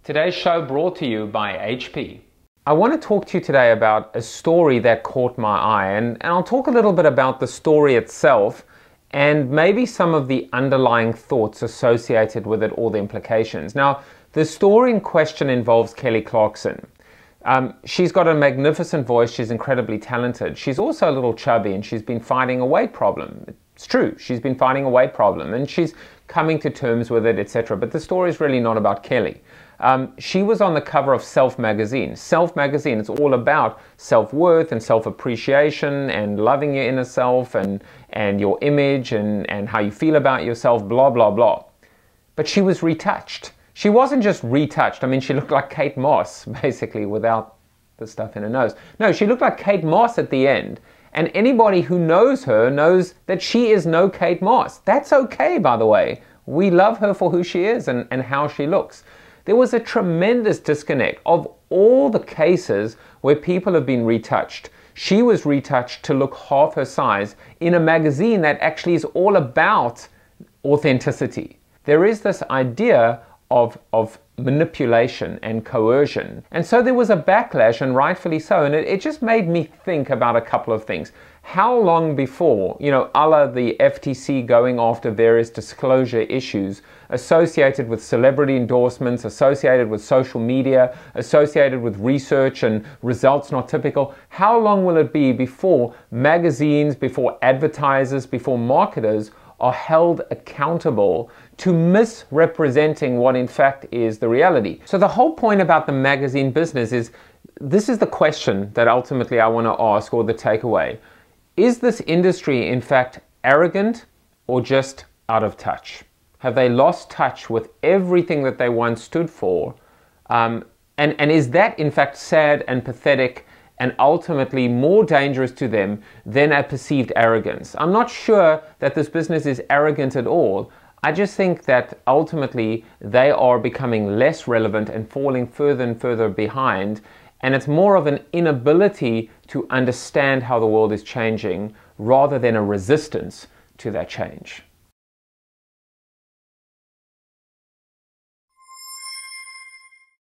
Today's show brought to you by HP. I want to talk to you today about a story that caught my eye, and I'll talk a little bit about the story itself and maybe some of the underlying thoughts associated with it, all the implications. Now, the story in question involves Kelly Clarkson. She's got a magnificent voice, she's incredibly talented. She's also a little chubby and she's been fighting a weight problem. It's true, she's been fighting a weight problem and she's coming to terms with it, etc. But the story is really not about Kelly. She was on the cover of Self magazine. Self magazine, it's all about self-worth and self-appreciation and loving your inner self and your image and how you feel about yourself, blah, blah, blah. But she was retouched. She wasn't just retouched. I mean, she looked like Kate Moss, basically, without the stuff in her nose. No, she looked like Kate Moss at the end. And anybody who knows her knows that she is no Kate Moss. That's okay, by the way. We love her for who she is and how she looks. There was a tremendous disconnect of all the cases where people have been retouched. She was retouched to look half her size in a magazine that actually is all about authenticity. There is this idea of manipulation and coercion. And so there was a backlash, and rightfully so, and it just made me think about a couple of things. How long before, a la the FTC going after various disclosure issues associated with celebrity endorsements, associated with social media, associated with research and results not typical, how long will it be before magazines, before advertisers, before marketers are held accountable to misrepresenting what in fact is the reality? So the whole point about the magazine business is, this is the question that ultimately I want to ask, or the takeaway. Is this industry in fact arrogant or just out of touch? Have they lost touch with everything that they once stood for? And is that in fact sad and pathetic and ultimately more dangerous to them than a perceived arrogance? I'm not sure that this business is arrogant at all. I just think that ultimately they are becoming less relevant and falling further and further behind, and it's more of an inability to understand how the world is changing rather than a resistance to that change.